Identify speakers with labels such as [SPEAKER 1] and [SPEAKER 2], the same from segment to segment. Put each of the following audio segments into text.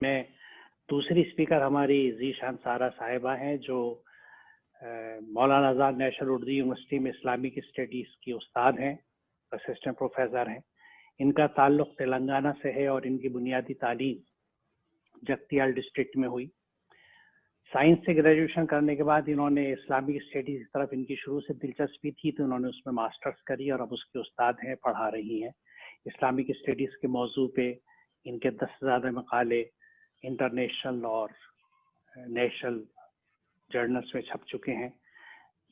[SPEAKER 1] میں دوسری اسپیکر ہماری ذیشان سارہ صاحبہ ہیں جو مولانا آزاد نیشنل اردو یونیورسٹی میں اسلامک اسٹڈیز کی استاد ہیں، اسسٹنٹ پروفیسر ہیں۔ ان کا تعلق تلنگانہ سے ہے اور ان کی بنیادی تعلیم جگتیال ڈسٹرکٹ میں ہوئی۔ سائنس سے گریجویشن کرنے کے بعد انہوں نے اسلامک اسٹڈیز کی طرف ان کی شروع سے دلچسپی تھی تو انہوں نے اس میں ماسٹرز کری اور اب اس کے استاد ہیں، پڑھا رہی ہیں۔ اسلامک اسٹڈیز کے موضوع پہ ان کے 10 سے زیادہ مقالے انٹرنیشنل اور نیشنل جرنلز میں چھپ چکے ہیں۔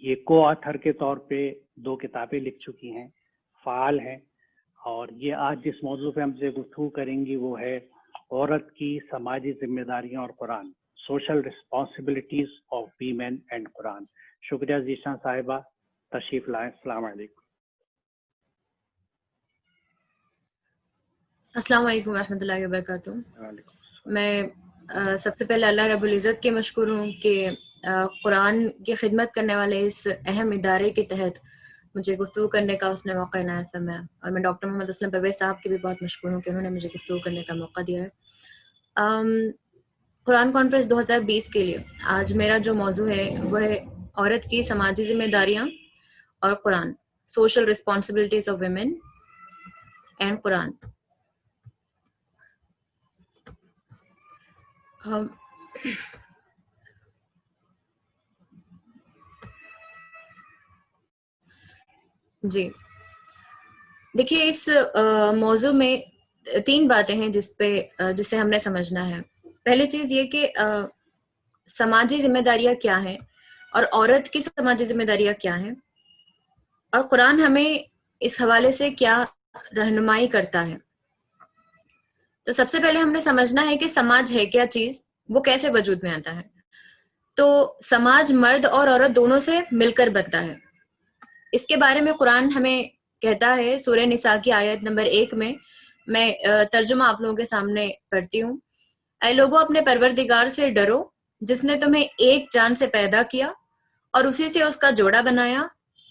[SPEAKER 1] یہ کو آتھر کے طور پہ 2 کتابیں لکھ چکی ہیں، فعال ہیں، اور یہ آج جس موضوع پہ ہم سے گفتگو کریں گی وہ ہے عورت کی سماجی ذمہ داریاں اور Quran, social responsibilities of women and Quran. شکریہ ذیشان صاحبہ، تشریف لائیں۔ السلام علیکم۔
[SPEAKER 2] السلام علیکم ورحمۃ اللہ وبرکاتہ۔ میں سب سے پہلے اللہ رب العزت کے مشکور ہوں کہ قرآن کی خدمت کرنے والے اس اہم ادارے کے تحت مجھے گفتگو کرنے کا اس نے موقع عنایت فرمایا، اور میں ڈاکٹر محمد اسلم پرویز صاحب کی بھی بہت مشکور ہوں کہ انہوں نے مجھے گفتگو کرنے کا موقع دیا ہے۔ قرآن کانفرنس 2020 کے لیے آج میرا جو موضوع ہے وہ ہے عورت کی سماجی ذمہ داریاں اور Quran, social responsibilities of women and Quran. جی دیکھیے، اس موضوع میں 3 باتیں ہیں جسے ہم نے سمجھنا ہے۔ پہلی چیز یہ کہ سماجی ذمہ داریاں کیا ہیں اور عورت کی سماجی ذمہ داریاں کیا ہیں، اور قرآن ہمیں اس حوالے سے کیا رہنمائی کرتا ہے۔ تو سب سے پہلے ہم نے سمجھنا ہے کہ سماج ہے کیا چیز، وہ کیسے وجود میں آتا ہے۔ تو سماج مرد اور عورت دونوں سے مل کر بنتا ہے۔ اس کے بارے میں قرآن ہمیں کہتا ہے سورہ نساء کی آیت نمبر 1 میں ترجمہ آپ لوگوں کے سامنے پڑھتی ہوں۔ اے لوگوں، اپنے پروردگار سے ڈرو جس نے تمہیں ایک جان سے پیدا کیا اور اسی سے اس کا جوڑا بنایا،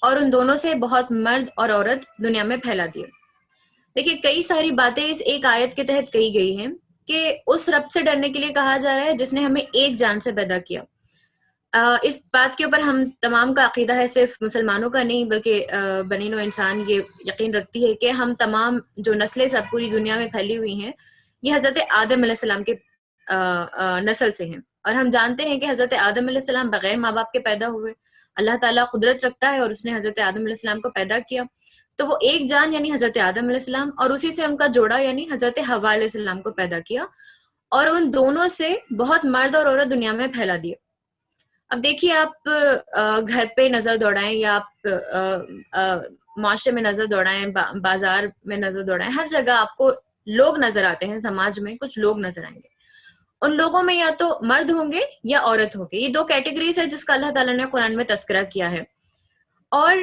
[SPEAKER 2] اور ان دونوں سے بہت مرد اور عورت دنیا میں پھیلا دیے۔ دیکھیے، کئی ساری باتیں اس ایک آیت کے تحت کہی گئی ہیں کہ اس رب سے ڈرنے کے لیے کہا جا رہا ہے جس نے ہمیں ایک جان سے پیدا کیا۔ اس بات کے اوپر ہم تمام کا عقیدہ ہے، صرف مسلمانوں کا نہیں بلکہ بنی نوع انسان یہ یقین رکھتی ہے کہ ہم تمام جو نسلیں سب پوری دنیا میں پھیلی ہوئی ہیں یہ حضرت آدم علیہ السلام کے نسل سے ہیں، اور ہم جانتے ہیں کہ حضرت آدم علیہ السلام بغیر ماں باپ کے پیدا ہوئے۔ اللہ تعالیٰ قدرت رکھتا ہے اور اس نے حضرت آدم علیہ السلام کو پیدا کیا، تو وہ ایک جان یعنی حضرت آدم علیہ السلام، اور اسی سے ان کا جوڑا یعنی حضرت حوا علیہ السلام کو پیدا کیا، اور ان دونوں سے بہت مرد اور عورت دنیا میں پھیلا دیے۔ اب دیکھیے، آپ گھر پہ نظر دوڑائیں یا آپ معاشرے میں نظر دوڑائیں، بازار میں نظر دوڑائیں، ہر جگہ آپ کو لوگ نظر آتے ہیں۔ سماج میں کچھ لوگ نظر آئیں گے، ان لوگوں میں یا تو مرد ہوں گے یا عورت ہوں گے۔ یہ 2 کیٹیگریز ہے جس کا اللہ تعالیٰ نے قرآن میں تذکرہ کیا ہے، اور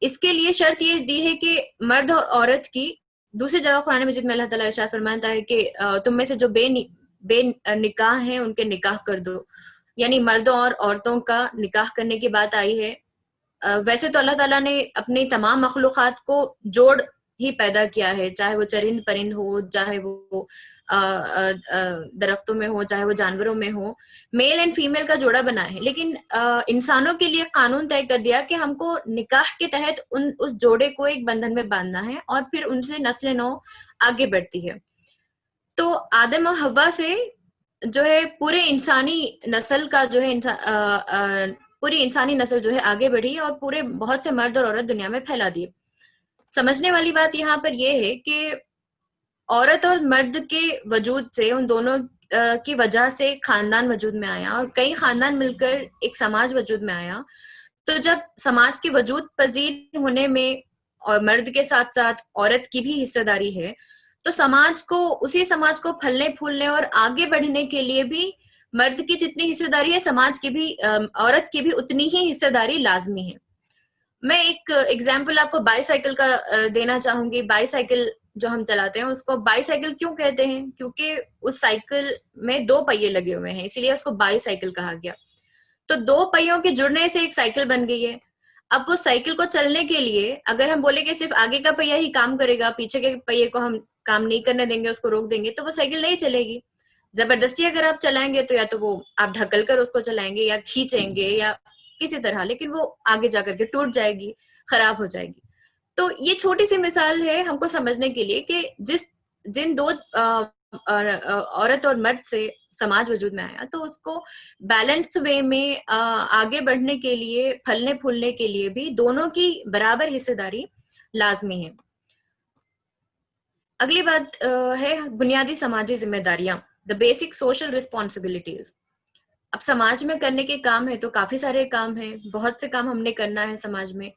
[SPEAKER 2] اس کے لیے شرط یہ دی ہے کہ مرد اور عورت کی، دوسری جگہ قرآن مجید میں اللہ تعالیٰ ارشاد فرماتا ہے کہ تم میں سے جو بے نکاح ہیں ان کے نکاح کر دو، یعنی مردوں اور عورتوں کا نکاح کرنے کی بات آئی ہے۔ ویسے تو اللہ تعالیٰ نے اپنی تمام مخلوقات کو جوڑ ہی پیدا کیا ہے، چاہے وہ چرند پرند ہو، چاہے وہ درختوں میں ہو، چاہے وہ جانوروں میں ہو، میل اینڈ فیمیل کا جوڑا بنا ہے، لیکن انسانوں کے لیے قانون طے کر دیا کہ ہم کو نکاح کے تحت اس جوڑے کو ایک بندھن میں باندھنا ہے، اور پھر ان سے نسل نو آگے بڑھتی ہے۔ تو آدم اور حوا سے جو ہے پورے انسانی نسل کا جو ہے پوری انسانی نسل جو ہے آگے بڑھی، اور پورے بہت سے مرد اور عورت دنیا میں پھیلا دیے۔ سمجھنے والی بات یہاں پر یہ ہے کہ عورت اور مرد کے وجود سے، ان دونوں کی وجہ سے خاندان وجود میں آیا، اور کئی خاندان مل کر ایک سماج وجود میں آیا۔ تو جب سماج کے وجود پذیر ہونے میں اور مرد کے ساتھ ساتھ عورت کی بھی حصہ داری ہے، تو اسی سماج کو پھلنے پھولنے اور آگے بڑھنے کے لیے بھی مرد کی جتنی حصہ داری ہے، سماج کی بھی، عورت کی بھی اتنی ہی حصہ داری لازمی ہے۔ میں ایک ایگزامپل آپ کو بائی سائیکل کا دینا چاہوں گی۔ بائی سائیکل جو ہم چلاتے ہیں اس کو بائی سائیکل کیوں کہتے ہیں؟ کیونکہ اس سائیکل میں 2 پہیے لگے ہوئے ہیں، اسی لیے اس کو بائی سائیکل کہا گیا۔ تو 2 پہیوں کے جڑنے سے ایک سائیکل بن گئی ہے۔ اب وہ سائیکل کو چلنے کے لیے اگر ہم بولے کہ صرف آگے کا پہیہ ہی کام کرے گا، پیچھے کے پہیے کو ہم کام نہیں کرنے دیں گے، اس کو روک دیں گے، تو وہ سائیکل نہیں چلے گی۔ زبردستی اگر آپ چلائیں گے تو یا تو وہ آپ ڈھکل کر اس کو چلائیں گے یا کھینچیں گے یا کسی طرح، لیکن وہ آگے جا کر کے ٹوٹ جائے گی، خراب ہو جائے گی. تو یہ چھوٹی سی مثال ہے ہم کو سمجھنے کے لیے کہ جن دو عورت اور مرد سے سماج وجود میں آیا تو اس کو بیلنس وے میں آگے بڑھنے کے لیے، پھلنے پھولنے کے لیے بھی دونوں کی برابر حصے داری لازمی ہے. اگلی بات ہے بنیادی سماجی ذمہ داریاں، دا بیسک سوشل ریسپانسبلٹیز. اب سماج میں کرنے کے کام ہے تو کافی سارے کام ہیں، بہت سے کام ہم نے کرنا ہے سماج میں،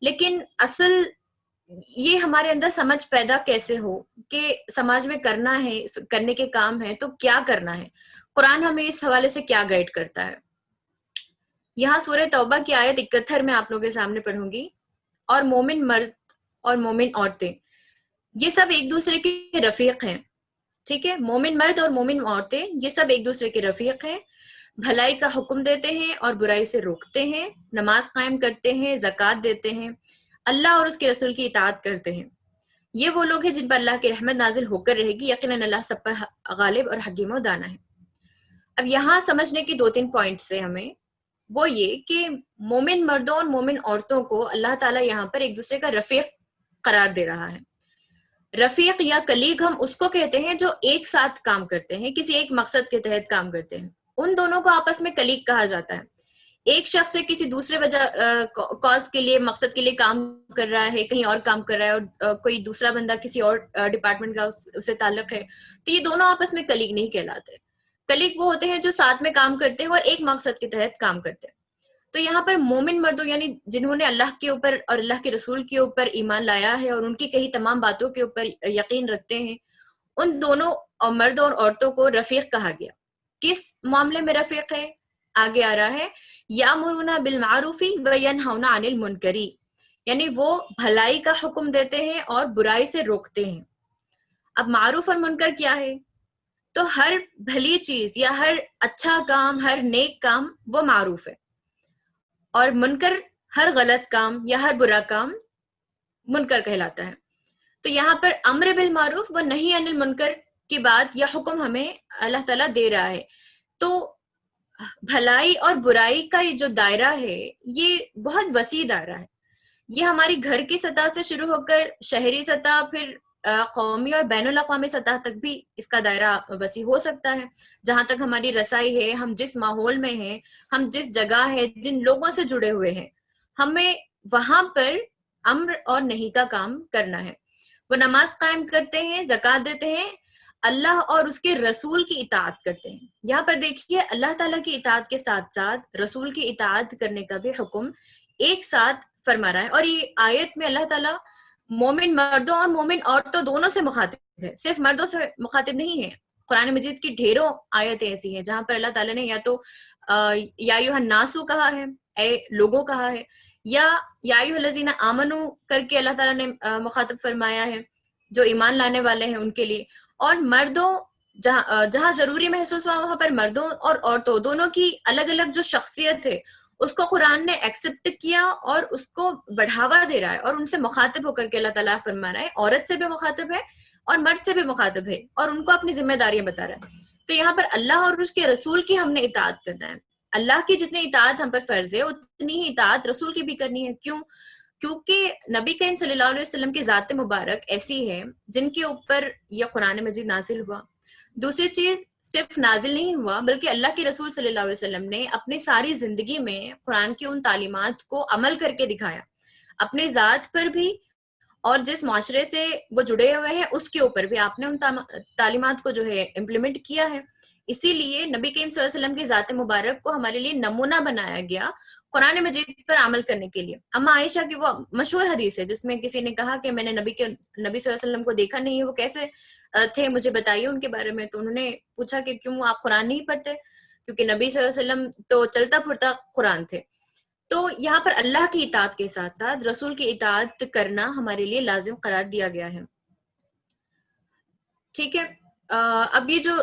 [SPEAKER 2] لیکن اصل یہ ہمارے اندر سمجھ پیدا کیسے ہو کہ سماج میں کرنا ہے، کرنے کے کام ہے تو کیا کرنا ہے. قرآن ہمیں اس حوالے سے کیا گائیڈ کرتا ہے. یہاں سورہ توبہ کی آیت 71 میں آپ لوگوں کے سامنے پڑھوں گی. اور مومن مرد اور مومن عورتیں یہ سب ایک دوسرے کے رفیق ہیں. ٹھیک ہے، مومن مرد اور مومن عورتیں یہ سب ایک دوسرے کے رفیق ہیں، بھلائی کا حکم دیتے ہیں اور برائی سے روکتے ہیں، نماز قائم کرتے ہیں، زکوٰۃ دیتے ہیں، اللہ اور اس کے رسول کی اطاعت کرتے ہیں. یہ وہ لوگ ہیں جن پر اللہ کی رحمت نازل ہو کر رہے گی، یقیناً اللہ سب پر غالب اور حکیم و دانا ہے. اب یہاں سمجھنے کی 2-3 پوائنٹس ہیں ہمیں، وہ یہ کہ مومن مردوں اور مومن عورتوں کو اللہ تعالیٰ یہاں پر ایک دوسرے کا رفیق قرار دے رہا ہے. رفیق یا کلیگ ہم اس کو کہتے ہیں جو ایک ساتھ کام کرتے ہیں، کسی ایک مقصد کے تحت کام کرتے ہیں. ان دونوں کو آپس میں کلیگ کہا جاتا ہے. ایک شخص سے کسی دوسرے وجہ کاز کے لیے، مقصد کے لیے کام کر رہا ہے، کہیں اور کام کر رہا ہے، اور کوئی دوسرا بندہ کسی اور ڈپارٹمنٹ کا اس سے تعلق ہے، تو یہ دونوں آپس میں کلیگ نہیں کہلاتے. کلیگ وہ ہوتے ہیں جو ساتھ میں کام کرتے ہیں اور ایک مقصد کے تحت کام کرتے ہیں. تو یہاں پر مومن مردوں یعنی جنہوں نے اللہ کے اوپر اور اللہ کے رسول کے اوپر ایمان لایا ہے اور ان کی کئی تمام باتوں کے اوپر یقین رکھتے ہیں، ان دونوں مرد اور عورتوں کو رفیق کہا گیا. کس معاملے میں رفیق ہے؟ آگے آ رہا ہے یامرون بالمعروف وینہون عن المنکر، یعنی وہ بھلائی کا حکم دیتے ہیں اور برائی سے روکتے ہیں. اب معروف اور منکر کیا ہے؟ تو ہر بھلی چیز یا ہر اچھا کام، ہر نیک کام وہ معروف ہے، اور منکر ہر غلط کام یا ہر برا کام منکر کہلاتا ہے. تو یہاں پر امر بالمعروف و نہی عن المنکر کی بات یا حکم ہمیں اللہ تعالیٰ دے رہا ہے. تو بھلائی اور برائی کا یہ جو دائرہ ہے یہ بہت وسیع دائرہ ہے. یہ ہماری گھر کی سطح سے شروع ہو کر شہری سطح، پھر قومی اور بین الاقوامی سطح تک بھی اس کا دائرہ وسیع ہو سکتا ہے. جہاں تک ہماری رسائی ہے، ہم جس ماحول میں ہیں، ہم جس جگہ ہے، جن لوگوں سے جڑے ہوئے ہیں، ہمیں وہاں پر امر اور نہیں کا کام کرنا ہے. وہ نماز قائم کرتے ہیں، زکوٰۃ دیتے ہیں، اللہ اور اس کے رسول کی اطاعت کرتے ہیں. یہاں پر دیکھیے اللہ تعالیٰ کی اطاعت کے ساتھ ساتھ رسول کی اطاعت کرنے کا بھی حکم ایک ساتھ فرما رہا ہے. اور یہ آیت میں اللہ تعالیٰ مومن مردوں اور مومن عورتوں دونوں سے مخاطب ہے، صرف مردوں سے مخاطب نہیں ہے. قرآن مجید کی ڈھیروں آیتیں ایسی ہیں جہاں پر اللہ تعالیٰ نے یا تو یا ایھا الناس کہا ہے، اے لوگوں کہا ہے، یا ایھا الذین آمنوا کر کے اللہ تعالیٰ نے مخاطب فرمایا ہے جو ایمان لانے والے ہیں ان کے لیے. اور مردوں جہاں ضروری محسوس ہوا وہاں پر مردوں اور عورتوں دونوں کی الگ الگ جو شخصیت ہے اس کو قرآن نے ایکسپٹ کیا اور اس کو بڑھاوا دے رہا ہے، اور ان سے مخاطب ہو کر کے اللہ تعالیٰ فرما رہا ہے، عورت سے بھی مخاطب ہے اور مرد سے بھی مخاطب ہے، اور ان کو اپنی ذمہ داریاں بتا رہا ہے. تو یہاں پر اللہ اور اس کے رسول کی ہم نے اطاعت کرنا ہے. اللہ کی جتنی اطاعت ہم پر فرض ہے اتنی ہی اطاعت رسول کی بھی کرنی ہے. کیوں؟ کیونکہ نبی کریم صلی اللہ علیہ وسلم کی ذات مبارک ایسی ہے جن کے اوپر یہ قرآن مجید نازل ہوا. دوسری چیز، صرف نازل نہیں ہوا بلکہ اللہ کے رسول صلی اللہ علیہ وسلم نے اپنی ساری زندگی میں قرآن کی ان تعلیمات کو عمل کر کے دکھایا، اپنے ذات پر بھی اور جس معاشرے سے وہ جڑے ہوئے ہیں اس کے اوپر بھی آپ نے ان تعلیمات کو جو ہے امپلیمنٹ کیا ہے. اسی لیے نبی کریم صلی اللہ علیہ وسلم کی ذات مبارک کو ہمارے لیے نمونہ بنایا گیا قرآن مجید پر عمل کرنے کے لیے. اما عائشہ کی وہ مشہور حدیث ہے جس میں کسی نے کہا کہ میں نے نبی صلی اللہ علیہ وسلم کو دیکھا نہیں ہے، وہ کیسے تھے، مجھے بتائیے ان کے بارے میں. تو انہوں نے پوچھا کہ کیوں آپ قرآن نہیں پڑھتے؟ کیونکہ نبی صلی اللہ علیہ وسلم تو چلتا پھرتا قرآن تھے. تو یہاں پر اللہ کی اطاعت کے ساتھ ساتھ رسول کی اطاعت کرنا ہمارے لیے لازم قرار دیا گیا ہے. ٹھیک ہے، اب یہ جو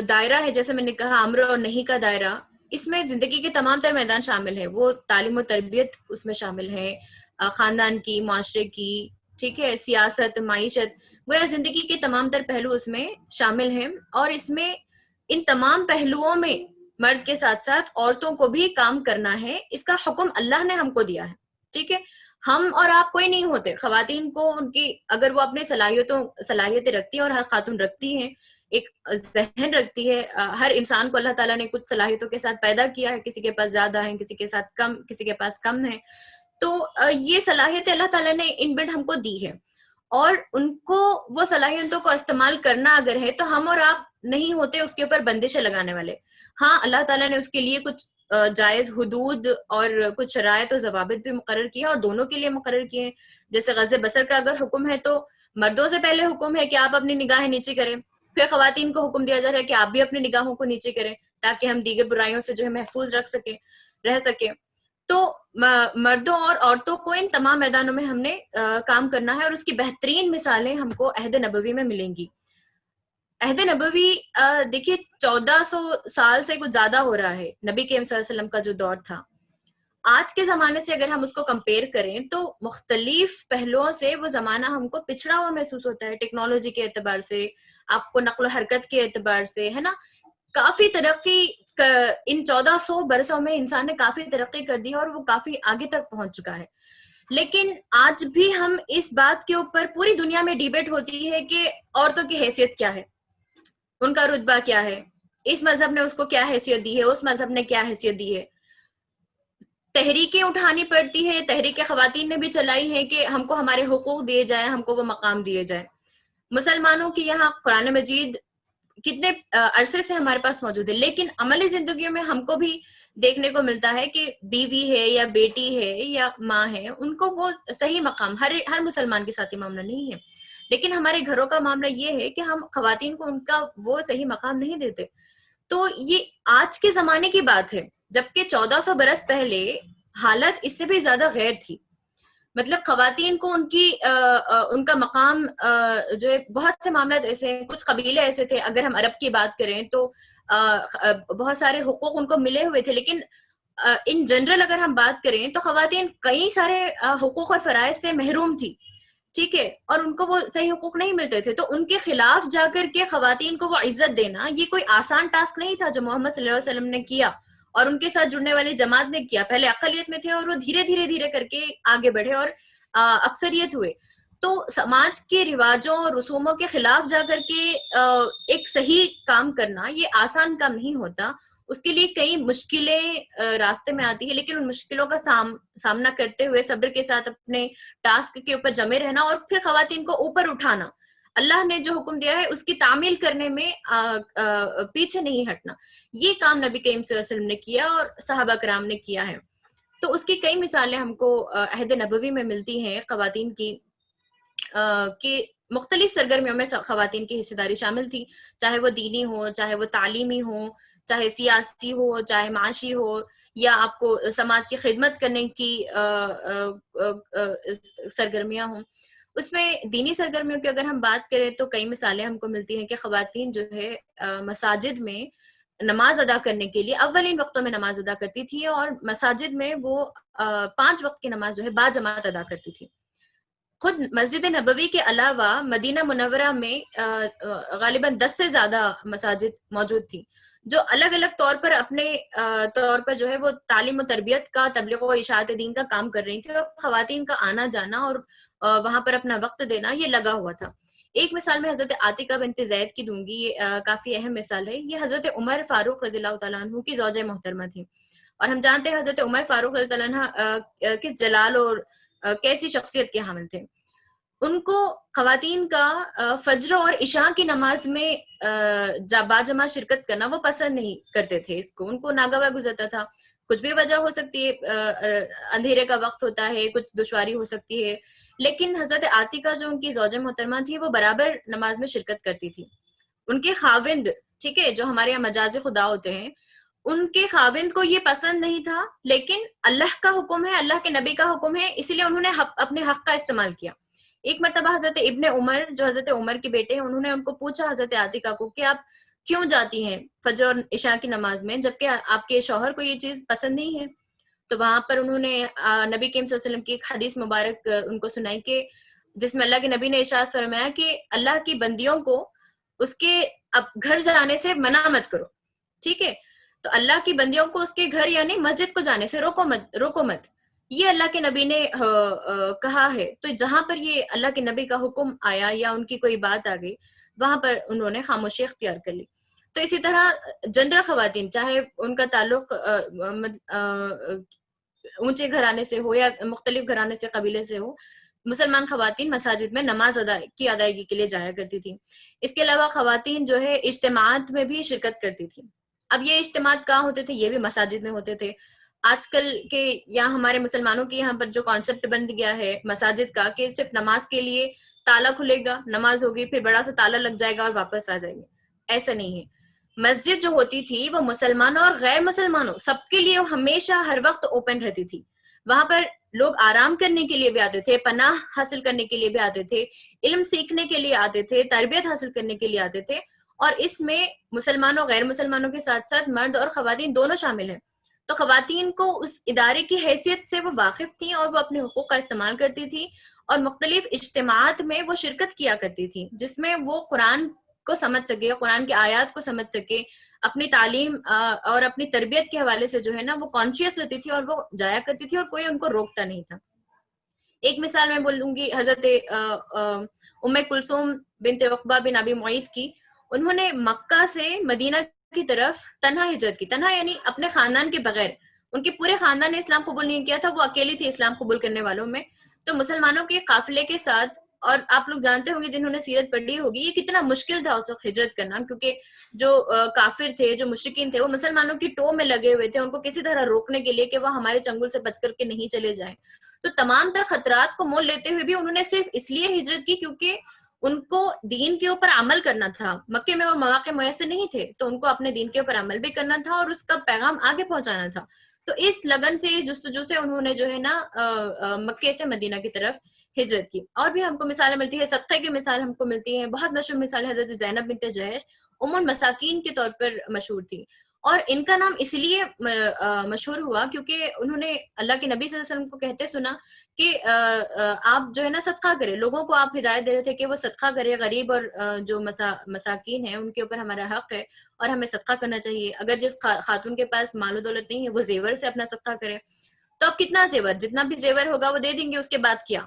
[SPEAKER 2] دائرہ ہے جیسے میں نے کہا امر اور نہیں کا دائرہ، اس میں زندگی کے تمام تر میدان شامل ہیں. وہ تعلیم و تربیت اس میں شامل ہے، خاندان کی، معاشرے کی، ٹھیک ہے، سیاست، معیشت، گویا زندگی کے تمام تر پہلو اس میں شامل ہیں. اور اس میں ان تمام پہلوؤں میں مرد کے ساتھ ساتھ عورتوں کو بھی کام کرنا ہے. اس کا حکم اللہ نے ہم کو دیا ہے. ٹھیک ہے, ہم اور آپ کوئی نہیں ہوتے. خواتین کو ان کی اگر وہ اپنے صلاحیتیں رکھتی ہیں, اور ہر خاتون رکھتی ہیں, ایک ذہن رکھتی ہے, ہر انسان کو اللہ تعالیٰ نے کچھ صلاحیتوں کے ساتھ پیدا کیا ہے, کسی کے پاس زیادہ ہیں, کسی کے ساتھ کم, کسی کے پاس کم ہے. تو یہ صلاحیتیں اللہ تعالیٰ نے ان بلڈ ہم کو دی ہے, اور ان کو وہ صلاحیتوں کو استعمال کرنا اگر ہے تو ہم اور آپ نہیں ہوتے اس کے اوپر بندشیں لگانے والے. ہاں, اللہ تعالیٰ نے اس کے لیے کچھ جائز حدود اور کچھ شرائط و ضوابط بھی مقرر کیے, اور دونوں کے لیے مقرر کیے ہیں. جیسے غض بصر کا اگر حکم ہے تو مردوں سے پہلے حکم ہے کہ آپ اپنی نگاہیں نیچی کریں, پھر خواتین کو حکم دیا جا رہا ہے کہ آپ بھی اپنی نگاہوں کو نیچے کریں تاکہ ہم دیگر برائیوں سے جو ہے محفوظ رہ سکیں. تو مردوں اور عورتوں کو ان تمام میدانوں میں ہم نے کام کرنا ہے, اور اس کی بہترین مثالیں ہم کو عہد نبوی میں ملیں گی. عہد نبوی دیکھیے 1400 سال سے کچھ زیادہ ہو رہا ہے, نبی کریم صلی اللہ علیہ وسلم کا جو دور تھا. آج کے زمانے سے اگر ہم اس کو کمپیئر کریں تو مختلف پہلوؤں سے وہ زمانہ ہم کو پچھڑا ہوا محسوس ہوتا ہے. ٹیکنالوجی کے اعتبار سے, آپ کو نقل و حرکت کے اعتبار سے, ہے نا, کافی ترقی ان 1400 برسوں میں انسان نے کافی ترقی کر دی, اور وہ کافی آگے تک پہنچ چکا ہے. لیکن آج بھی ہم اس بات کے اوپر پوری دنیا میں ڈیبیٹ ہوتی ہے کہ عورتوں کی حیثیت کیا ہے, ان کا رتبہ کیا ہے, اس مذہب نے اس کو کیا حیثیت دی ہے, اس مذہب نے کیا حیثیت دی ہے. تحریکیں اٹھانی پڑتی ہے, تحریک خواتین نے بھی چلائی ہے کہ ہم کو ہمارے حقوق دیے جائیں, ہم کو وہ مقام دیے جائیں. مسلمانوں کی یہاں قرآن مجید کتنے عرصے سے ہمارے پاس موجود ہے, لیکن عملی زندگیوں میں ہم کو بھی دیکھنے کو ملتا ہے کہ بیوی ہے یا بیٹی ہے یا ماں ہے, ان کو وہ صحیح مقام ہر مسلمان کے ساتھ معاملہ نہیں ہے. لیکن ہمارے گھروں کا معاملہ یہ ہے کہ ہم خواتین کو ان کا وہ صحیح مقام نہیں دیتے. تو یہ آج کے زمانے کی بات ہے, جبکہ 1400 برس پہلے حالت اس سے بھی زیادہ غیر تھی. مطلب خواتین کو ان کا مقام جو ہے, بہت سے معاملات ایسے ہیں, کچھ قبیلے ایسے تھے, اگر ہم عرب کی بات کریں تو بہت سارے حقوق ان کو ملے ہوئے تھے, لیکن ان جنرل اگر ہم بات کریں تو خواتین کئی سارے حقوق اور فرائض سے محروم تھی. ٹھیک ہے, اور ان کو وہ صحیح حقوق نہیں ملتے تھے. تو ان کے خلاف جا کر کے خواتین کو وہ عزت دینا, یہ کوئی آسان ٹاسک نہیں تھا جو محمد صلی اللہ علیہ وسلم نے کیا اور ان کے ساتھ جڑنے والی جماعت نے کیا. پہلے اقلیت میں تھے اور وہ دھیرے کر کے آگے بڑھے اور اکثریت ہوئے. تو سماج کے رواجوں اور رسوموں کے خلاف جا کر کے ایک صحیح کام کرنا یہ آسان کام نہیں ہوتا. اس کے لیے کئی مشکلیں راستے میں آتی ہے, لیکن ان مشکلوں کا سامنا کرتے ہوئے صبر کے ساتھ اپنے ٹاسک کے اوپر جمے رہنا, اور پھر خواتین کو اوپر اٹھانا, اللہ نے جو حکم دیا ہے اس کی تعمیل کرنے میں پیچھے نہیں ہٹنا. یہ کام نبی کریم صلی اللہ علیہ وسلم نے کیا اور صحابہ کرام نے کیا ہے. تو اس کی کئی مثالیں ہم کو عہد نبوی میں ملتی ہیں خواتین کی, کہ مختلف سرگرمیوں میں خواتین کی حصہ داری شامل تھی, چاہے وہ دینی ہو, چاہے وہ تعلیمی ہو, چاہے سیاسی ہو, چاہے معاشی ہو, یا آپ کو سماج کی خدمت کرنے کی سرگرمیاں ہوں. اس میں دینی سرگرمیوں کی اگر ہم بات کریں تو کئی مثالیں ہم کو ملتی ہیں کہ خواتین جو ہے مساجد میں نماز ادا کرنے کے لیے اولین وقتوں میں نماز ادا کرتی تھی, اور مساجد میں وہ 5 وقت کی نماز جو ہے باجماعت ادا کرتی تھی. خود مسجد نبوی کے علاوہ مدینہ منورہ میں غالباً 10 سے زیادہ مساجد موجود تھی جو الگ الگ طور پر اپنے طور پر جو ہے وہ تعلیم و تربیت کا, تبلیغ و اشاعت دین کا کام کر رہی تھی, اور خواتین کا آنا جانا اور وہاں پر اپنا وقت دینا یہ لگا ہوا تھا. ایک مثال میں حضرت عاتقہ بنت زید کی دوں گی, یہ کافی اہم مثال ہے. یہ حضرت عمر فاروق رضی اللہ تعالیٰ عنہ کی زوجہ محترمہ تھی, اور ہم جانتے ہیں حضرت عمر فاروق رضی اللہ عنہ کس جلال اور کیسی شخصیت کے حامل تھے. ان کو خواتین کا فجر اور عشاء کی نماز میں باجماع شرکت کرنا وہ پسند نہیں کرتے تھے. اس کو ان کو ناگوار گزرتا تھا. کچھ بھی وجہ ہو سکتی ہے, اندھیرے کا وقت ہوتا ہے, کچھ دشواری ہو سکتی ہے, لیکن حضرت عاتقہ جو ان کی زوجہ محترمہ تھی وہ برابر نماز میں شرکت کرتی تھی. ان کے خاوند, ٹھیک ہے, جو ہمارے یہاں مجازی خدا ہوتے ہیں, ان کے خاوند کو یہ پسند نہیں تھا, لیکن اللہ کا حکم ہے, اللہ کے نبی کا حکم ہے, اسی لیے انہوں نے اپنے حق کا استعمال کیا. ایک مرتبہ حضرت ابن عمر جو حضرت عمر کے بیٹے ہیں, انہوں نے ان کو پوچھا حضرت عاتقہ کو کہ آپ کیوں جاتی ہیں فجر اور عشاء کی نماز میں جبکہ آپ کے شوہر کو یہ چیز پسند نہیں ہے. تو وہاں پر انہوں نے نبی کریم صلی اللہ علیہ وسلم کی ایک حدیث مبارک ان کو سنائی کہ جس میں اللہ کے نبی نے ارشاد فرمایا کہ اللہ کی بندیوں کو اس کے اب گھر جانے سے منع مت کرو، ٹھیک ہے؟ تو اللہ کی بندیوں کو اس کے گھر یعنی مسجد کو جانے سے روکو مت، یہ اللہ کے نبی نے کہا ہے. تو جہاں پر یہ اللہ کے نبی کا حکم آیا یا ان کی کوئی بات آ گئی، وہاں پر انہوں نے خاموشی اختیار کر لی. تو اسی طرح جنرل خواتین، چاہے ان کا تعلق اونچے گھرانے سے ہو یا مختلف گھرانے سے، قبیلے سے ہو، مسلمان خواتین مساجد میں نماز کی ادائیگی کے لیے جایا کرتی تھی. اس کے علاوہ خواتین جو ہے اجتماعات میں بھی شرکت کرتی تھی. اب یہ اجتماعات کہاں ہوتے تھے؟ یہ بھی مساجد میں ہوتے تھے. آج کل کے یا ہمارے مسلمانوں کے یہاں پر جو کانسیپٹ بن گیا ہے مساجد کا کہ صرف نماز کے لیے تالا کھلے گا، نماز ہوگی، پھر بڑا سا تالا لگ جائے گا اور واپس آ جائیں گے، ایسا نہیں ہے. مسجد جو ہوتی تھی وہ مسلمانوں اور غیر مسلمانوں سب کے لیے ہمیشہ ہر وقت اوپن رہتی تھی. وہاں پر لوگ آرام کرنے کے لیے بھی آتے تھے، پناہ حاصل کرنے کے لیے بھی آتے تھے، علم سیکھنے کے لیے آتے تھے، تربیت حاصل کرنے کے لیے آتے تھے. اور اس میں مسلمانوں غیر مسلمانوں کے ساتھ ساتھ مرد اور خواتین دونوں شامل ہیں. تو خواتین کو اس ادارے کی حیثیت سے وہ واقف تھیں اور وہ اپنے حقوق کا استعمال کرتی تھی اور مختلف اجتماعات میں وہ شرکت کیا کرتی تھی جس میں وہ قرآن کو سمجھ سکے، قرآن کے آیات کو سمجھ سکے، اپنی تعلیم اور اپنی تربیت کے حوالے سے جو ہے نا وہ کانشیس رہتی تھی اور وہ جایا کرتی تھی اور کوئی ان کو روکتا نہیں تھا. ایک مثال میں بولوں گی حضرت ام کلثوم بنت عقبہ بن ابی معیط کی. انہوں نے مکہ سے مدینہ کی طرف تنہا ہجرت کی، تنہا یعنی اپنے خاندان کے بغیر. ان کے پورے خاندان نے اسلام قبول نہیں کیا تھا، وہ اکیلی تھی اسلام قبول کرنے والوں میں. تو مسلمانوں کے قافلے کے ساتھ، اور آپ لوگ جانتے ہوں گے جنہوں نے سیرت پڑھی ہوگی، یہ کتنا مشکل تھا اس وقت ہجرت کرنا، کیونکہ جو کافر تھے، جو مشرکین تھے، وہ مسلمانوں کی ٹو میں لگے ہوئے تھے ان کو کسی طرح روکنے کے لیے کہ وہ ہمارے چنگل سے بچ کر کے نہیں چلے جائیں. تو تمام تر خطرات کو مول لیتے ہوئے بھی انہوں نے صرف اس لیے ہجرت کی کیونکہ ان کو دین کے اوپر عمل کرنا تھا. مکے میں وہ مواقع میسر نہیں تھے تو ان کو اپنے دین کے اوپر عمل بھی کرنا تھا اور اس کا پیغام آگے پہنچانا تھا. تو اس لگن سے، جستجو سے انہوں نے جو ہے نا مکے سے مدینہ کی طرف ہجرت کی. اور بھی ہم کو مثالیں ملتی ہے، صدقے کی مثال ہم کو ملتی ہے. بہت مشہور مثال حضرت زینب بنت جحش ام المساکین کے طور پر مشہور تھی. اور ان کا نام اس لیے مشہور ہوا کیونکہ انہوں نے اللہ کے نبی صلی اللہ علیہ وسلم کو کہتے سنا کہ آپ جو ہے نا صدقہ کرے. لوگوں کو آپ ہدایت دے رہے تھے کہ وہ صدقہ کرے، غریب اور جو مساکین ہیں ان کے اوپر ہمارا حق ہے اور ہمیں صدقہ کرنا چاہیے. اگر جس خاتون کے پاس مال و دولت نہیں ہے وہ زیور سے اپنا صدقہ کرے. تو اب کتنا زیور، جتنا بھی زیور ہوگا وہ دے دیں گے، اس کے بعد کیا.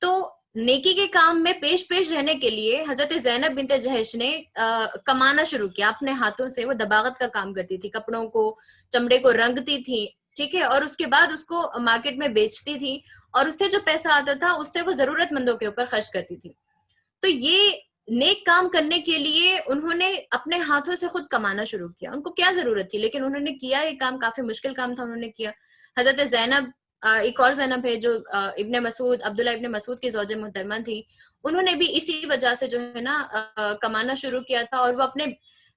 [SPEAKER 2] تو نیکی کے کام میں پیش رہنے کے لیے حضرت زینب بنت جحش نے کمانا شروع کیا اپنے ہاتھوں سے. وہ دباغت کا کام کرتی تھی، کپڑوں کو، چمڑے کو رنگتی تھی، ٹھیک ہے، اور اس کے بعد اس کو مارکیٹ میں بیچتی تھی اور اس سے جو پیسہ آتا تھا اس سے وہ ضرورت مندوں کے اوپر خرچ کرتی تھی. تو یہ نیک کام کرنے کے لیے انہوں نے اپنے ہاتھوں سے خود کمانا شروع کیا. ان کو کیا ضرورت تھی لیکن انہوں نے کیا. یہ کام کافی مشکل کام تھا، انہوں نے کیا. حضرت زینب، ایک اور زینب ہے جو ابن مسعود، عبداللہ ابن مسعود کی زوجہ محترمہ تھی، انہوں نے بھی اسی وجہ سے جو ہے نا کمانا شروع کیا تھا. اور وہ اپنے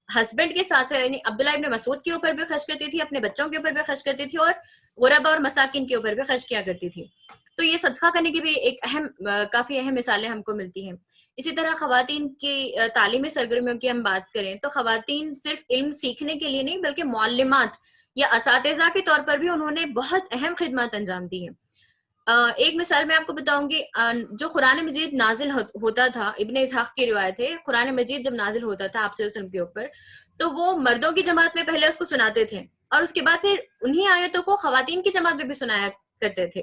[SPEAKER 2] ہسبینڈ کے ساتھ یعنی عبداللہ ابن مسعود کے اوپر بھی خرچ کرتی تھی، اپنے بچوں کے اوپر بھی خرچ کرتی تھی اور غربا اور مساکین کے اوپر بھی خرچ کیا کرتی تھی. تو یہ صدقہ کرنے کی بھی ایک کافی اہم مثالیں ہم کو ملتی ہیں. اسی طرح خواتین کی تعلیمی سرگرمیوں کی ہم بات کریں تو خواتین صرف علم سیکھنے کے لیے نہیں بلکہ معلمات یا اساتذہ کے طور پر بھی انہوں نے بہت اہم خدمات انجام دی ہیں. ایک مثال میں آپ کو بتاؤں گی، جو قرآن مجید نازل ہوتا تھا، ابن اسحاق کی روایت ہے، قرآن مجید جب نازل ہوتا تھا آپ صلی اللہ علیہ وسلم کے اوپر تو وہ مردوں کی جماعت میں پہلے اس کو سناتے تھے اور اس کے بعد پھر انہی آیتوں کو خواتین کی جماعت میں بھی سنایا کرتے تھے.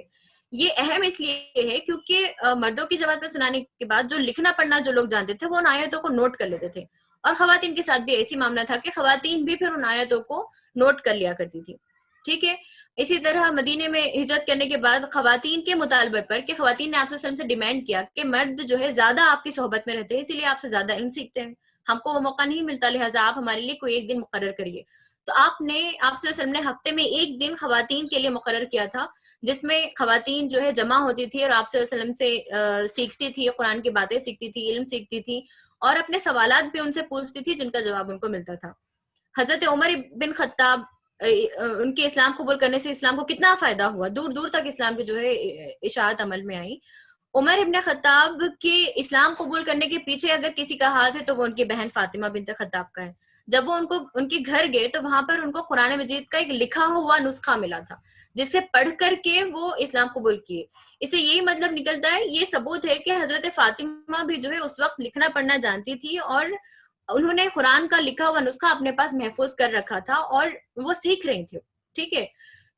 [SPEAKER 2] یہ اہم اس لیے ہے کیونکہ مردوں کی جماعت میں سنانے کے بعد جو لکھنا پڑھنا جو لوگ جانتے تھے وہ ان آیتوں کو نوٹ کر لیتے تھے، اور خواتین کے ساتھ بھی ایسی معاملہ تھا کہ خواتین بھی پھر ان آیتوں کو نوٹ کر لیا کرتی تھی، ٹھیک ہے. اسی طرح مدینے میں ہجرت کرنے کے بعد خواتین کے مطالبے پر کہ خواتین نے آپ سے ڈیمانڈ کیا کہ مرد جو ہے زیادہ آپ کی صحبت میں رہتے ہیں، اسی لیے آپ سے زیادہ علم سیکھتے ہیں، ہم کو وہ موقع نہیں ملتا، لہٰذا آپ ہمارے لیے کوئی ایک دن مقرر کریے. تو آپ صلی اللہ علیہ وسلم نے ہفتے میں ایک دن خواتین کے لیے مقرر کیا تھا جس میں خواتین جو ہے جمع ہوتی تھی اور آپ صلی اللہ علیہ وسلم سے سیکھتی تھی، قرآن کی باتیں سیکھتی تھی، علم سیکھتی تھی اور اپنے سوالات بھی ان سے پوچھتی تھی جن کا جواب ان کو ملتا تھا. حضرت عمر بن خطاب، ان کے اسلام قبول کرنے سے اسلام کو کتنا فائدہ ہوا، دور دور تک اسلام کی جو ہے اشاعت عمل میں آئی. عمر ابن خطاب کے اسلام قبول کرنے کے پیچھے اگر کسی کا ہاتھ ہے تو وہ ان کی بہن فاطمہ بنت خطاب کا ہے. جب وہ ان کے گھر گئے تو وہاں پر ان کو قرآن مجید کا ایک لکھا ہوا نسخہ ملا تھا جس سے پڑھ کر کے وہ اسلام قبول کیے. اس سے یہی مطلب نکلتا ہے، یہ ثبوت ہے کہ حضرت فاطمہ بھی جو ہے اس وقت لکھنا پڑھنا جانتی تھی اور انہوں نے قرآن کا لکھا ہوا نسخہ اپنے پاس محفوظ کر رکھا تھا اور وہ سیکھ رہی تھی. ٹھیک ہے,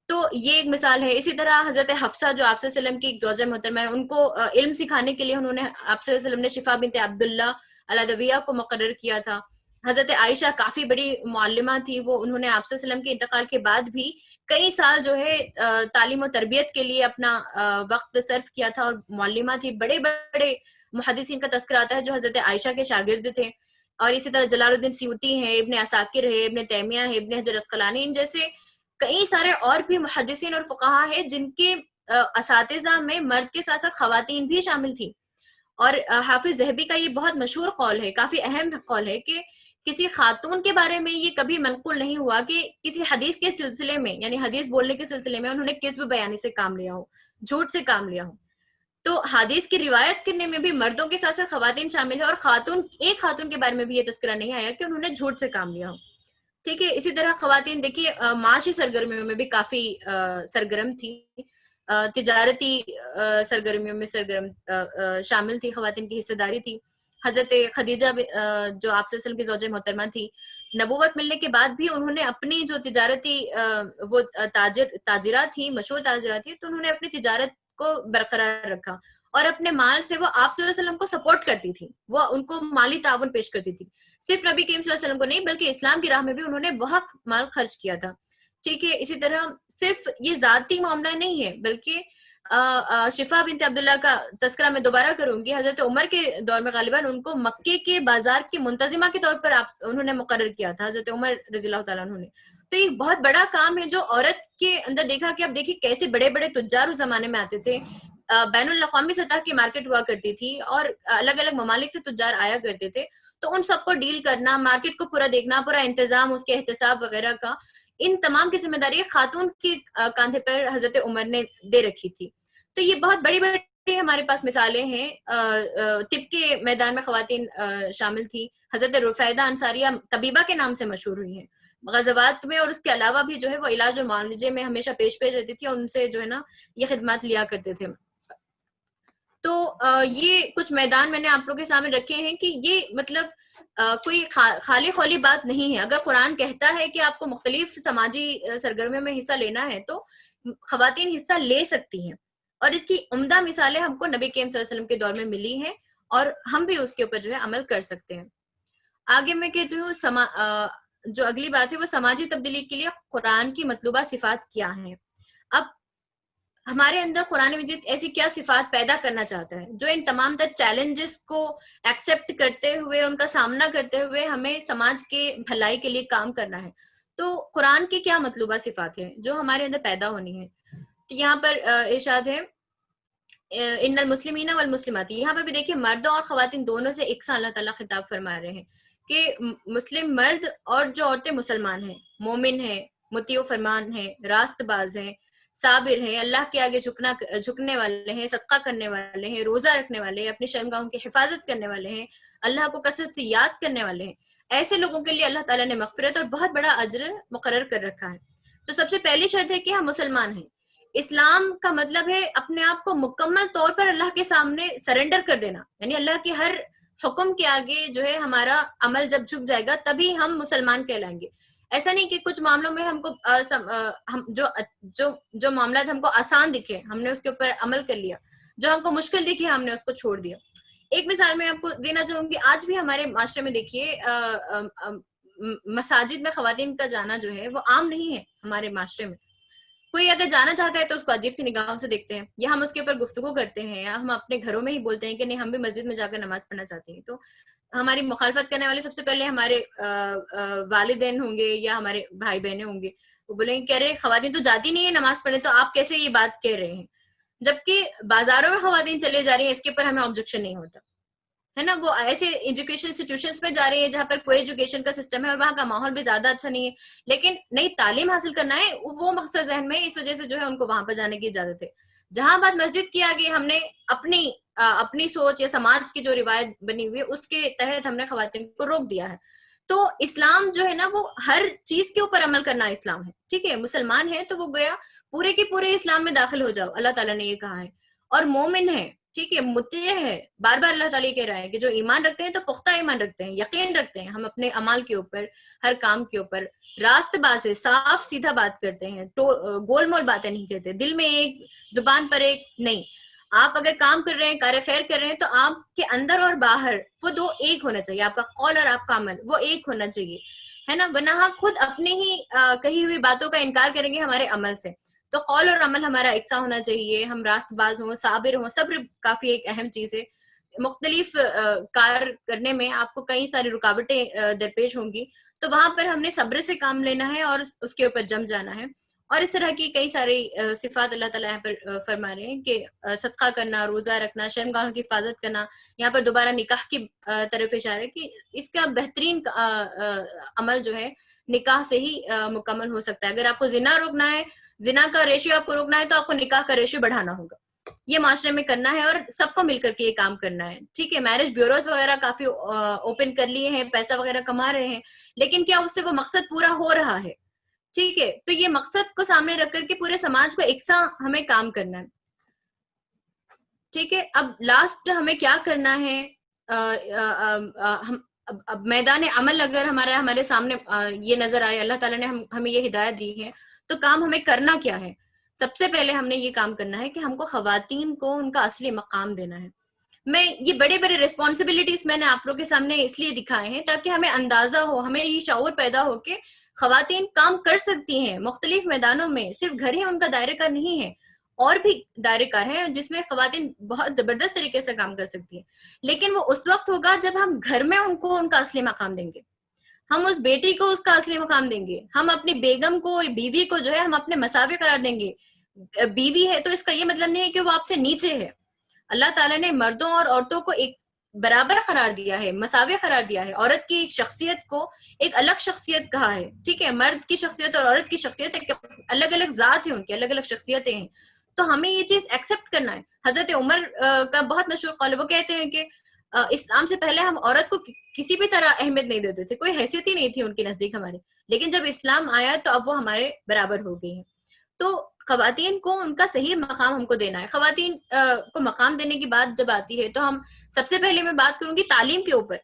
[SPEAKER 2] تو یہ ایک مثال ہے. اسی طرح حضرت حفصہ جو آپ صلی اللہ علیہ وسلم کی ایک زوجہ محترمہ ہے, ان کو علم سکھانے کے لیے انہوں نے آپ صلی اللہ علیہ وسلم نے شفا بنت عبداللہ العدویہ کو مقرر کیا تھا. حضرت عائشہ کافی بڑی معلمہ تھی, وہ انہوں نے آپ صلی اللہ علیہ وسلم کے انتقال کے بعد بھی کئی سال جو ہے تعلیم و تربیت کے لیے اپنا وقت صرف کیا تھا, اور معلمہ تھی. بڑے بڑے محدثین کا تذکرہ آتا ہے جو حضرت عائشہ کے شاگرد تھے. اور اسی طرح جلال الدین سیوطی ہیں, ابن عساکر ہے, ابن تیمیہ ہے, ابن حجر عسقلانی, ان جیسے کئی سارے اور بھی محدثین اور فقہا ہیں جن کے اساتذہ میں مرد کے ساتھ ساتھ خواتین بھی شامل تھی. اور حافظ ذہبی کا یہ بہت مشہور قول ہے, کافی اہم قول ہے, کہ کسی خاتون کے بارے میں یہ کبھی منقول نہیں ہوا کہ کسی حدیث کے سلسلے میں, یعنی حدیث بولنے کے سلسلے میں انہوں نے کذب بیانی سے کام لیا ہو, جھوٹ سے کام لیا ہو. تو حدیث کی روایت کرنے میں بھی مردوں کے ساتھ ساتھ خواتین شامل ہے, اور ایک خاتون کے بارے میں بھی یہ تذکرہ نہیں آیا کہ انہوں نے جھوٹ سے کام لیا ہو. ٹھیک ہے, اسی طرح خواتین دیکھیے معاشی سرگرمیوں میں بھی کافی سرگرم تھی, تجارتی سرگرمیوں میں شامل تھی, خواتین کی حصہ داری تھی. حضرت خدیجہ جو آپ صلی اللہ علیہ وسلم کی زوجہ محترمہ تھی, نبوت ملنے کے بعد بھی انہوں نے اپنی جو تجارتی وہ تاجرہ تھی, مشہور تاجرہ تھی, تو انہوں نے اپنی تجارت کو برقرار رکھا, اور اپنے مال سے وہ آپ صلی اللہ علیہ وسلم کو سپورٹ کرتی تھی, وہ ان کو مالی تعاون پیش کرتی تھی. صرف نبی کریم صلی اللہ علیہ وسلم کو نہیں بلکہ اسلام کی راہ میں بھی انہوں نے بہت مال خرچ کیا تھا. ٹھیک ہے, اسی طرح صرف یہ ذاتی معاملہ نہیں ہے, بلکہ شفا بنت عبداللہ کا تذکرہ میں دوبارہ کروں گی. حضرت عمر کے دور میں غالباً ان کو مکے کے بازار کی منتظمہ کے طور پر انہوں نے مقرر کیا تھا, حضرت عمر رضی اللہ تعالیٰ عنہ نے. تو یہ بہت بڑا کام ہے جو عورت کے اندر دیکھا کہ اب دیکھیے کیسے بڑے بڑے تجار اس زمانے میں آتے تھے, بین الاقوامی سطح کی مارکیٹ ہوا کرتی تھی, اور الگ الگ ممالک سے تجار آیا کرتے تھے. تو ان سب کو ڈیل کرنا, مارکیٹ کو پورا دیکھنا, پورا انتظام, اس کے احتساب وغیرہ کا, ان تمام کی ذمہ داری خاتون کے کاندھے پر حضرت عمر نے دے رکھی تھی. تو یہ بہت بڑی بڑی ہمارے پاس مثالیں ہیں. طب کے میدان میں خواتین شامل تھی. حضرت رفیدہ انصاریہ طبیبہ کے نام سے مشہور ہوئی ہیں غزوات میں, اور اس کے علاوہ بھی جو ہے وہ علاج اور معالجے میں ہمیشہ پیش رہتی تھی, اور ان سے جو ہے نا یہ خدمات لیا کرتے تھے. تو یہ کچھ میدان میں نے آپ لوگوں کے سامنے رکھے ہیں کہ یہ مطلب کوئی خالی خولی بات نہیں ہے. اگر قرآن کہتا ہے کہ آپ کو مختلف سماجی سرگرمیوں میں حصہ لینا ہے تو خواتین حصہ لے سکتی ہیں, اور اس کی عمدہ مثالیں ہم کو نبی کریم صلی اللہ علیہ وسلم کے دور میں ملی ہیں, اور ہم بھی اس کے اوپر جو ہے عمل کر سکتے ہیں. آگے میں کہتی ہوں جو اگلی بات ہے وہ سماجی تبدیلی کے لیے قرآن کی مطلوبہ صفات کیا ہیں. اب ہمارے اندر قرآن مجید ایسی کیا صفات پیدا کرنا چاہتا ہے جو ان تمام تر چیلنجز کو ایکسپٹ کرتے ہوئے, ان کا سامنا کرتے ہوئے ہمیں سماج کے بھلائی کے لیے کام کرنا ہے. تو قرآن کی کیا مطلوبہ صفات ہیں جو ہمارے اندر پیدا ہونی ہے. تو یہاں پر ارشاد ہے ان المسلمین والمسلمات, یہاں پر بھی دیکھیے مردوں اور خواتین دونوں سے ایک ساتھ اللہ تعالیٰ خطاب فرما رہے ہیں کہ مسلم مرد اور جو عورتیں مسلمان ہیں, مومن ہیں, مطیع و فرمان ہیں, راست باز ہیں, صابر ہیں, اللہ کے آگے جھکنے والے ہیں, صدقہ کرنے والے ہیں, روزہ رکھنے والے ہیں, اپنی شرمگاہوں کی حفاظت کرنے والے ہیں, اللہ کو کثرت سے یاد کرنے والے ہیں. ایسے لوگوں کے لیے اللہ تعالیٰ نے مغفرت اور بہت بڑا اجر مقرر کر رکھا ہے. تو سب سے پہلی شرط ہے کہ ہم مسلمان ہیں. اسلام کا مطلب ہے اپنے آپ کو مکمل طور پر اللہ کے سامنے سرنڈر کر دینا, یعنی اللہ کے ہر حکم کے آگے جو ہے ہمارا عمل جب جھک جائے گا تبھی ہم مسلمان کہلائیں گے. ایسا نہیں کہ کچھ معاملوں میں ہم کو جو معاملات ہم کو آسان دکھے ہم نے اس کے اوپر عمل کر لیا, جو ہم کو مشکل دکھے ہم نے اس کو چھوڑ دیا. ایک مثال میں آپ کو دینا چاہوں گی, آج بھی ہمارے معاشرے میں دیکھیے مساجد میں خواتین کا جانا جو ہے وہ عام نہیں ہے ہمارے معاشرے میں. کوئی اگر جانا چاہتا ہے تو اس کو عجیب سی نگاہوں سے دیکھتے ہیں, یا ہم اس کے اوپر گفتگو کرتے ہیں, یا ہم اپنے گھروں میں ہی بولتے ہیں کہ نہیں ہم بھی مسجد میں جا کر نماز پڑھنا چاہتے ہیں. تو ہماری مخالفت کرنے والے سب سے پہلے ہمارے والدین ہوں گے یا ہمارے بھائی بہنیں ہوں گے, وہ بولیں گے کہہ رہے خواتین تو جاتی نہیں ہے نماز پڑھنے, تو آپ کیسے یہ بات کہہ رہے ہیں. جبکہ بازاروں میں خواتین چلے جا رہی ہیں اس کے اوپر ہمیں آبجیکشن نہیں ہوتا ہے نا. وہ ایسے ایجوکیشن انسٹیٹیوشنس میں جا رہی ہیں جہاں پر کوئی ایجوکیشن کا سسٹم ہے اور وہاں کا ماحول بھی زیادہ اچھا نہیں ہے, لیکن نئی تعلیم حاصل کرنا ہے وہ مقصد ذہن میں, اس وجہ سے جو ہے ان کو وہاں پر جانے کی اجازت ہے. جہاں بات مسجد کی آگے ہم نے اپنی سوچ یا سماج کی جو روایت بنی ہوئی ہے اس کے تحت ہم نے خواتین کو روک دیا ہے. تو اسلام جو ہے نا وہ ہر چیز کے اوپر عمل کرنا اسلام ہے. ٹھیک ہے, مسلمان ہے تو وہ گیا پورے کے پورے اسلام میں داخل ہو جاؤ, اللہ تعالیٰ نے یہ کہا ہے. اور مومن ہے ٹھیک ہے، مطیع ہے. بار بار اللہ تعالیٰ کہہ رہا ہے کہ جو ایمان رکھتے ہیں تو پختہ ایمان رکھتے ہیں، یقین رکھتے ہیں ہم اپنے اعمال کے اوپر، ہر کام کے اوپر، راست باز ہے، صاف سیدھا بات کرتے ہیں، گول مول باتیں نہیں کرتے، دل میں ایک زبان پر ایک نہیں. آپ اگر کام کر رہے ہیں، کار خیر کر رہے ہیں، تو آپ کے اندر اور باہر وہ دو ایک ہونا چاہیے. آپ کا قول اور آپ کا عمل وہ ایک ہونا چاہیے، ہے نا. ورنہ ہم خود اپنی ہی کہی ہوئی باتوں کا انکار کریں گے ہمارے عمل سے. تو قول اور عمل ہمارا یکساں ہونا چاہیے، ہم راست باز ہوں، صابر ہوں. صبر کافی ایک اہم چیز ہے. مختلف کار کرنے میں آپ کو کئی ساری رکاوٹیں درپیش ہوں گی، تو وہاں پر ہم نے صبر سے کام لینا ہے اور اس کے اوپر جم جانا ہے. اور اس طرح کی کئی ساری صفات اللہ تعالیٰ یہاں پر فرما رہے ہیں کہ صدقہ کرنا، روزہ رکھنا، شرمگاہ کی حفاظت کرنا. یہاں پر دوبارہ نکاح کی طرف اشارہ ہے کہ اس کا بہترین عمل جو ہے نکاح سے ہی مکمل ہو سکتا ہے. اگر آپ کو زنا روکنا ہے، زنا کا ریشیو آپ کو روکنا ہے، تو آپ کو نکاح کا ریشیو بڑھانا ہوگا. یہ معاشرے میں کرنا ہے اور سب کو مل کر کے یہ کام کرنا ہے. ٹھیک ہے، میرج بیوروز وغیرہ کافی اوپن کر لیے ہیں، پیسہ وغیرہ کما رہے ہیں، لیکن کیا اس سے وہ مقصد پورا ہو رہا ہے؟ ٹھیک ہے، تو یہ مقصد کو سامنے رکھ کر کے پورے سماج کو یکساں ہمیں کام کرنا ہے. ٹھیک ہے، اب لاسٹ ہمیں کیا کرنا ہے؟ اب میدان عمل اگر ہمارے سامنے یہ نظر آئے، اللہ تعالیٰ نے ہمیں یہ ہدایت دی ہے، تو کام ہمیں کرنا کیا ہے؟ سب سے پہلے ہم نے یہ کام کرنا ہے کہ ہم کو خواتین کو ان کا اصلی مقام دینا ہے. میں یہ بڑے بڑے ریسپانسبلٹیز میں نے آپ لوگوں کے سامنے اس لیے دکھائے ہیں تاکہ ہمیں اندازہ ہو، ہمیں یہ شعور پیدا ہو کہ خواتین کام کر سکتی ہیں مختلف میدانوں میں. صرف گھر ہی ان کا دائرہ کار نہیں ہے، اور بھی دائرے کار ہیں جس میں خواتین بہت زبردست طریقے سے کام کر سکتی ہیں. لیکن وہ اس وقت ہوگا جب ہم گھر میں ان کو ان کا اصلی مقام دیں گے، ہم اس بیٹی کو اس کا اصلی مقام دیں گے، ہم اپنی بیگم کو، بیوی کو جو ہے ہم اپنے مساوی قرار دیں گے. بیوی ہے تو اس کا یہ مطلب نہیں ہے کہ وہ آپ سے نیچے ہے. اللہ تعالیٰ نے مردوں اور عورتوں کو ایک برابر قرار دیا ہے، مساوی قرار دیا ہے. عورت کی شخصیت کو ایک الگ شخصیت کہا ہے. ٹھیک ہے، مرد کی شخصیت اور عورت کی شخصیت ایک الگ الگ ذات ہے، ان کی الگ الگ شخصیتیں ہیں. تو ہمیں یہ چیز ایکسپٹ کرنا ہے. حضرت عمر کا بہت مشہور قول، وہ کہتے ہیں کہ اسلام سے پہلے ہم عورت کو کسی بھی طرح اہمیت نہیں دیتے تھے، کوئی حیثیت ہی نہیں تھی ان کے نزدیک ہمارے. لیکن جب اسلام آیا تو اب وہ ہمارے برابر ہو گئی ہیں. تو خواتین کو ان کا صحیح مقام ہم کو دینا ہے. خواتین کو مقام دینے کی بات جب آتی ہے تو ہم سب سے پہلے میں بات کروں گی تعلیم کے اوپر.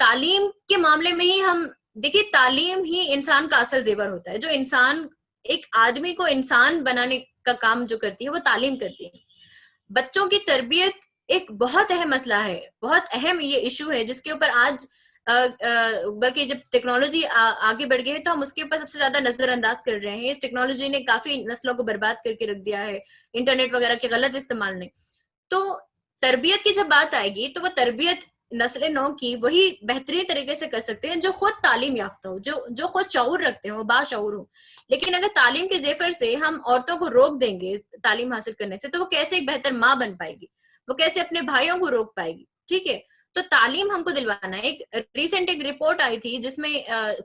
[SPEAKER 2] تعلیم کے معاملے میں ہی ہم دیکھیے، تعلیم ہی انسان کا اصل زیور ہوتا ہے. جو انسان ایک آدمی کو انسان بنانے کا کام جو کرتی ہے وہ تعلیم کرتی ہے. بچوں کی تربیت ایک بہت اہم مسئلہ ہے، بہت اہم یہ ایشو ہے جس کے اوپر آج بلکہ جب ٹیکنالوجی آگے بڑھ گئی ہے تو ہم اس کے اوپر سب سے زیادہ نظر انداز کر رہے ہیں. اس ٹیکنالوجی نے کافی نسلوں کو برباد کر کے رکھ دیا ہے، انٹرنیٹ وغیرہ کے غلط استعمال نے. تو تربیت کی جب بات آئے گی تو وہ تربیت نسل نو کی وہی بہترین طریقے سے کر سکتے ہیں جو خود تعلیم یافتہ ہو، جو خود شعور رکھتے ہیں، وہ باشعور ہو. لیکن اگر تعلیم کے زیفر سے ہم عورتوں کو روک دیں گے تعلیم حاصل کرنے سے، تو وہ کیسے ایک بہتر ماں بن پائے گی؟ وہ کیسے اپنے بھائیوں کو روک پائے گی؟ ٹھیک ہے، تو تعلیم ہم کو دلوانا ہے. ایک رپورٹ آئی تھی جس میں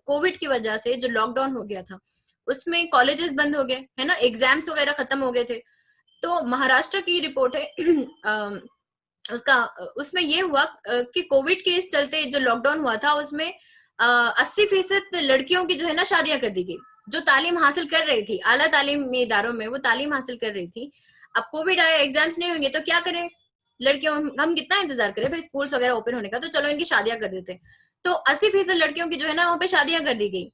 [SPEAKER 2] کووڈ کی وجہ سے جو لاک ڈاؤن ہو گیا تھا اس میں کالجز بند ہو گئے، ہے نا، ایگزامس وغیرہ ختم ہو گئے تھے. تو مہاراشٹر کی رپورٹ ہے، اس میں یہ ہوا کہ کووڈ کے اس چلتے جو لاک ڈاؤن ہوا تھا اس میں 80% لڑکیوں کی جو ہے نا شادیاں کر دی گئی، جو تعلیم حاصل کر رہی تھی اعلیٰ تعلیمی اداروں میں، وہ تعلیم حاصل کر رہی تھی. اب کووڈ آیا، ایگزامس نہیں ہوں گے تو کیا کریں؟ لڑکیوں ہم کتنا انتظار کریں بھائی اسکولس وغیرہ اوپن ہونے کا، تو چلو ان کی شادیاں کر دیتے. تو 80% لڑکیوں کی جو ہے نا وہاں پہ شادیاں کر دی گئی.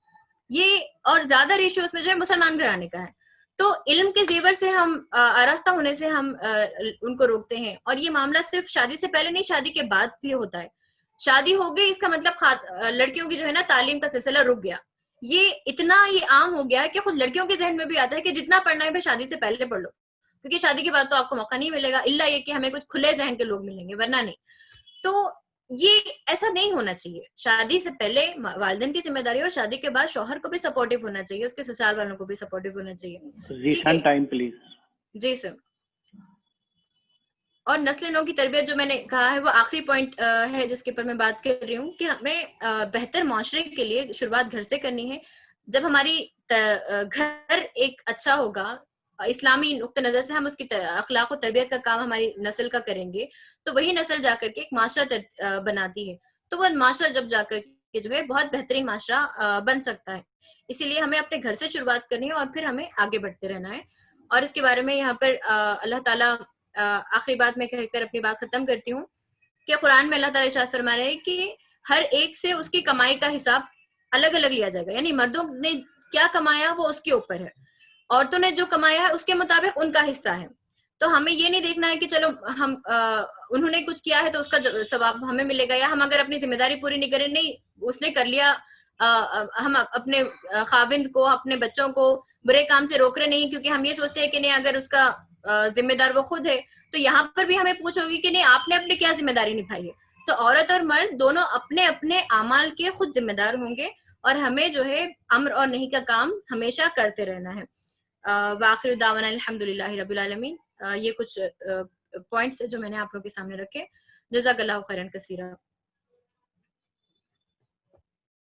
[SPEAKER 2] یہ اور زیادہ ریشو اس میں جو ہے مسلمان گھرانے کا ہے. تو علم کے زیور سے ہم آراستہ ہونے سے ہم ان کو روکتے ہیں. اور یہ معاملہ صرف شادی سے پہلے نہیں، شادی کے بعد بھی ہوتا ہے. شادی ہو گئی اس کا مطلب لڑکیوں کی جو ہے نا تعلیم کا سلسلہ رک گیا. یہ عام ہو گیا کہ خود لڑکیوں کے ذہن میں بھی آتا ہے کہ جتنا پڑھنا ہے شادی سے پہلے پڑھ لو، کیونکہ شادی کے بعد تو آپ کو موقع نہیں ملے گا، الا یہ کہ ہمیں کچھ کھلے ذہن کے لوگ ملیں گے، ورنہ نہیں. تو یہ ایسا نہیں ہونا چاہیے. شادی سے پہلے والدین کی ذمہ داری، اور شادی کے بعد شوہر کو بھی سپورٹیو ہونا چاہیے، اس کے سسرال والوں کو بھی سپورٹیو ہونا چاہیے. ٹھیک ہے
[SPEAKER 1] ٹائم پلیز.
[SPEAKER 2] جی سر. اور نسل نو کی تربیت جو میں نے کہا ہے وہ آخری پوائنٹ ہے جس کے اوپر میں بات کر رہی ہوں، کہ ہمیں بہتر معاشرے کے لیے شروعات گھر سے کرنی ہے. جب ہماری گھر ایک اچھا ہوگا، اسلامی نقطہ نظر سے ہم اس کی اخلاق و تربیت کا کام ہماری نسل کا کریں گے، تو وہی نسل جا کر کے ایک معاشرہ بناتی ہے. تو وہ معاشرہ جب جا کر کے جو ہے بہت بہترین معاشرہ بن سکتا ہے. اسی لیے ہمیں اپنے گھر سے شروعات کرنی ہے اور پھر ہمیں آگے بڑھتے رہنا ہے. اور اس کے بارے میں یہاں پر اللہ تعالیٰ آخری بات میں کہہ کر اپنی بات ختم کرتی ہوں کہ قرآن میں اللہ تعالیٰ ارشاد فرما رہے ہیں کہ ہر ایک سے اس کی کمائی کا حساب الگ الگ لیا جائے گا. یعنی مردوں نے کیا کمایا وہ اس کے اوپر ہے, عورتوں نے جو کمایا ہے اس کے مطابق ان کا حصہ ہے. تو ہمیں یہ نہیں دیکھنا ہے کہ چلو ہم انہوں نے کچھ کیا ہے تو اس کا ثواب ہمیں ملے گا, یا ہم اگر اپنی ذمہ داری پوری نہیں کریں, نہیں اس نے کر لیا, ہم اپنے خاوند کو اپنے بچوں کو برے کام سے روک رہے نہیں کیونکہ ہم یہ سوچتے ہیں کہ نہیں اگر اس کا ذمہ دار وہ خود ہے. تو یہاں پر بھی ہمیں پوچھ ہوگی کہ نہیں آپ نے اپنے کیا ذمہ داری نبھائی ہے. تو عورت اور مرد دونوں اپنے اپنے اعمال کے خود ذمہ دار ہوں گے, اور ہمیں جو ہے امر اور نہیں کا کام ہمیشہ کرتے رہنا ہے. وآخر دعوانا الحمدللہ رب العالمین. یہ کچھ پوائنٹس جو میں نے آپ لوگوں کے سامنے رکھے. جزاک اللہ خیرا کثیرا.